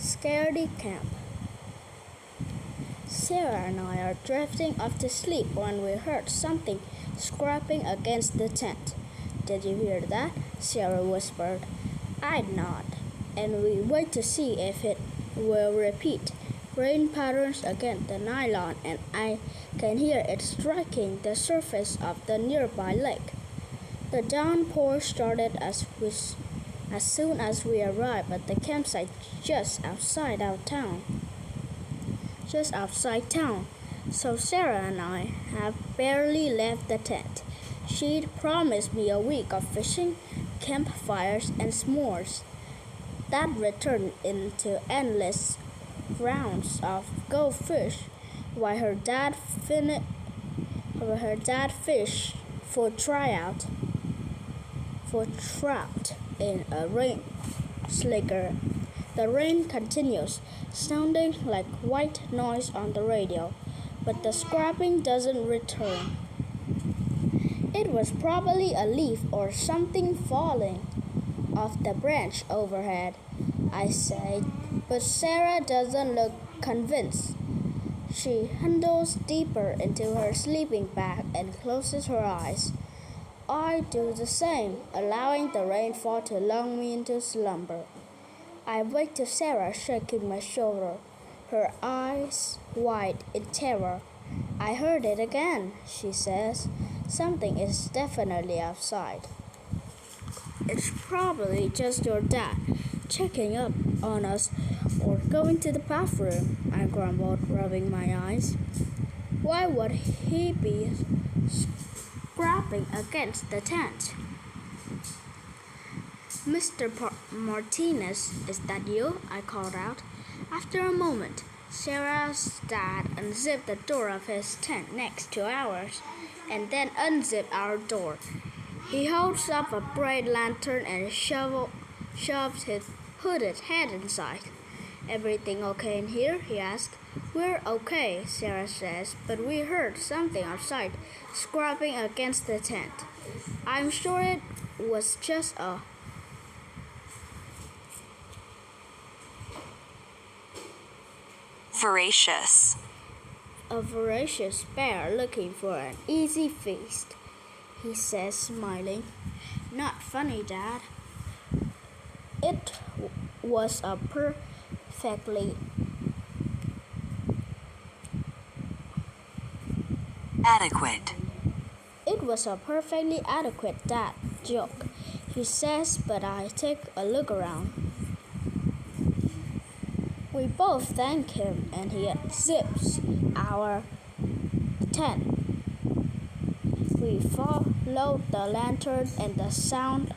Scaredy camp. Sarah and I are drifting off to sleep when we heard something scraping against the tent. "Did you hear that?" Sarah whispered. I'd nod, and we wait to see if it will repeat. Rain patters against the nylon, and I can hear it striking the surface of the nearby lake. The downpour started as soon as we arrived at the campsite just outside town. So Sarah and I have barely left the tent. She'd promised me a week of fishing, campfires, and s'mores. That returned into endless rounds of goldfish while her dad fished for trout in a rain slicker. The rain continues, sounding like white noise on the radio, but the scraping doesn't return. It was probably a leaf or something falling off the branch overhead, I say, but Sarah doesn't look convinced. She huddles deeper into her sleeping bag and closes her eyes. I do the same, allowing the rainfall to lull me into slumber. I wake to Sarah shaking my shoulder, her eyes wide in terror. "I heard it again," she says. "Something is definitely outside." "It's probably just your dad checking up on us or going to the bathroom," I grumbled, rubbing my eyes. "Why would he be scrapping against the tent?" "Mr. Martinez, is that you?" I called out. After a moment, Sarah's dad unzipped the door of his tent next to ours, and then unzipped our door. He holds up a bright lantern and shoves his hooded head inside. "Everything okay in here?" he asked. "We're okay," Sarah says, "but we heard something outside scraping against the tent. I'm sure it was just a voracious bear looking for an easy feast," he says, smiling. "Not funny, Dad." It was a perfectly adequate dad joke, he says, but I take a look around. We both thank him, and he zips our tent. We follow the lantern and the sound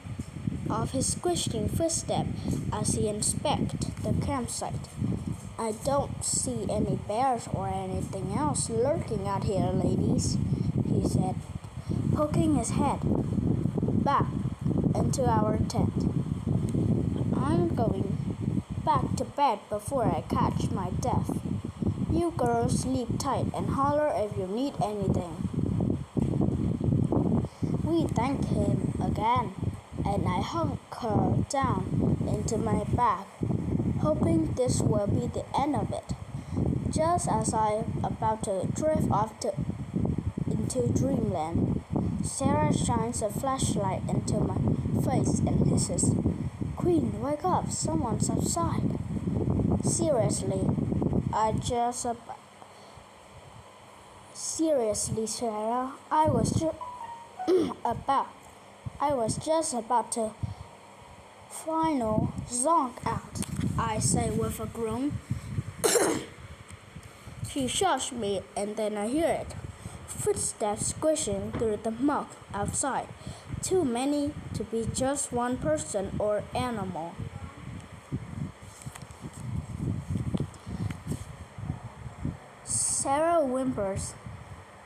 of his squishing footsteps as he inspects the campsite. "I don't see any bears or anything else lurking out here, ladies," he said, poking his head back into our tent. "I'm going back to bed before I catch my death. You girls sleep tight and holler if you need anything." We thank him again, and I hunker down into my bag, hoping this will be the end of it. Just as I'm about to drift off into dreamland, Sarah shines a flashlight into my face and hisses, "Queen, wake up, someone's outside." Seriously, Sarah, I was just about to final zonk out, I say with a groan. She shushed me, and then I hear it. Footsteps squishing through the muck outside. Too many to be just one person or animal. Sarah whimpers,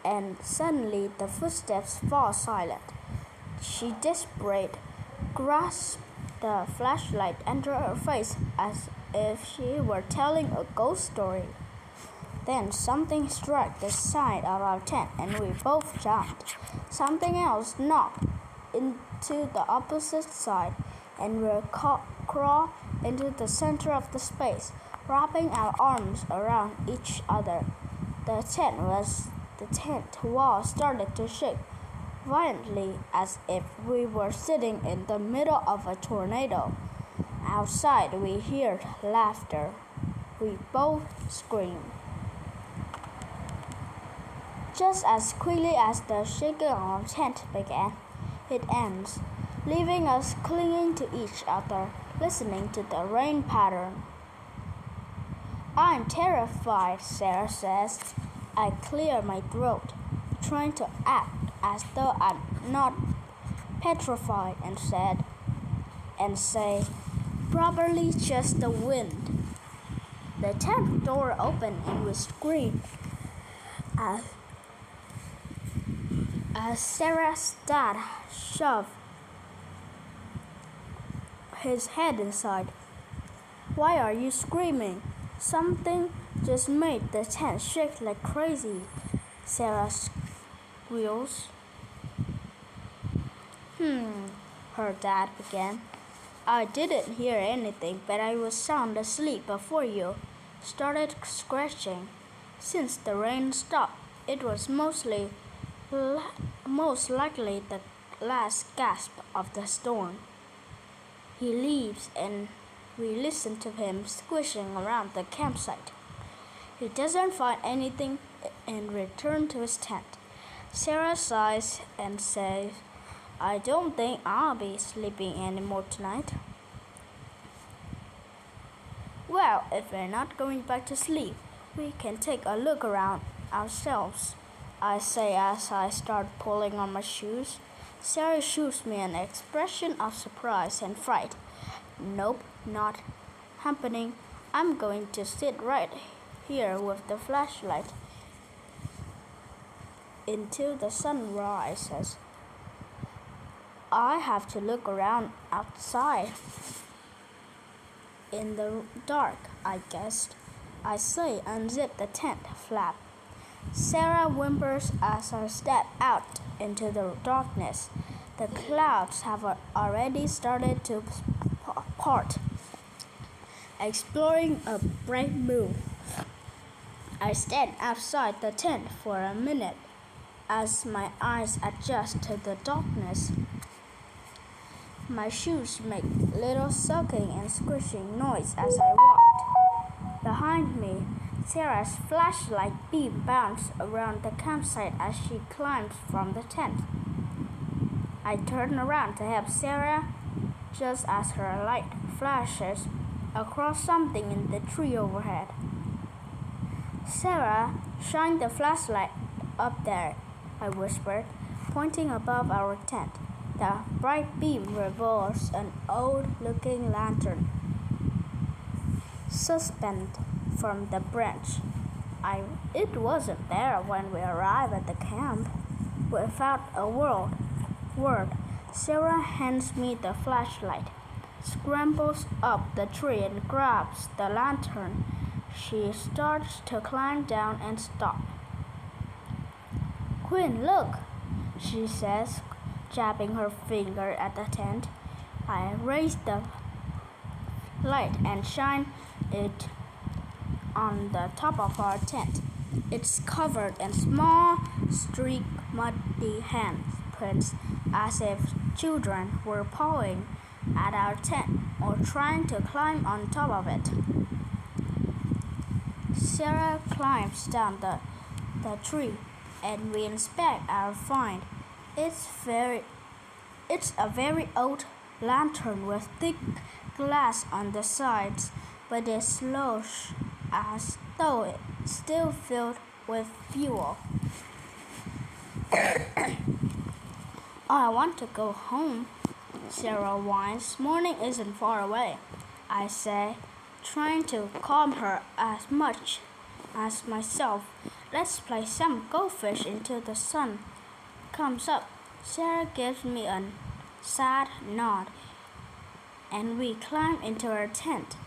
and suddenly the footsteps fall silent. She desperate grasps the flashlight under her face as if she were telling a ghost story. Then something struck the side of our tent, and we both jumped. Something else knocked into the opposite side, and we'll crawl into the center of the space, wrapping our arms around each other. The tent wall started to shake violently as if we were sitting in the middle of a tornado. Outside we heard laughter. We both screamed. Just as quickly as the shaking of the tent began, it ends, leaving us clinging to each other, listening to the rain pattern. I'm terrified, Sarah says. I clear my throat, trying to act as though I'm not petrified, and say, probably just the wind. The tent door opened and we screamed as Sarah's dad shoved his head inside. Why are you screaming? Something just made the tent shake like crazy, Sarah squeals. Her dad began. I didn't hear anything, but I was sound asleep before you started scratching. Since the rain stopped, it was most likely the last gasp of the storm. He leaves and we listen to him squishing around the campsite. He doesn't find anything and returns to his tent. Sarah sighs and says, I don't think I'll be sleeping anymore tonight. Well, if we're not going back to sleep, we can take a look around ourselves, I say as I start pulling on my shoes. Sarah shoots me an expression of surprise and fright. Nope, not happening. I'm going to sit right here with the flashlight until the sun rises. I have to look around outside in the dark, I guessed. I say, unzip the tent flap. Sarah whimpers as I step out into the darkness. The clouds have already started to part, exploring a bright moon. I stand outside the tent for a minute as my eyes adjust to the darkness. My shoes make little sucking and squishing noise as I walked. Behind me, Sarah's flashlight beam bounced around the campsite as she climbed from the tent. I turn around to help Sarah just as her light flashes across something in the tree overhead. Sarah, shine the flashlight up there, I whispered, pointing above our tent. The bright beam reveals an old-looking lantern suspended from the branch. It wasn't there when we arrived at the camp. Without a word, Sarah hands me the flashlight, scrambles up the tree and grabs the lantern. She starts to climb down and stop. Quinn, look, she says, jabbing her finger at the tent. I raise the light and shine it on the top of our tent. It's covered in small, streaked, muddy handprints, as if children were pawing at our tent or trying to climb on top of it. Sarah climbs down the tree, and we inspect our find. It's a very old lantern with thick glass on the sides, but it's low as though it's still filled with fuel. I want to go home, Sarah whines. Morning isn't far away, I say, trying to calm her as much as myself. Let's play some goldfish until the sun comes up. Sarah gives me a sad nod, and we climb into her tent.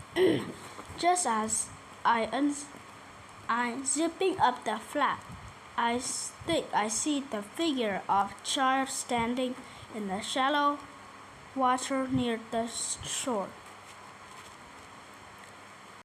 Just as I'm zipping up the flap, I think I see the figure of a child standing in the shallow water near the shore.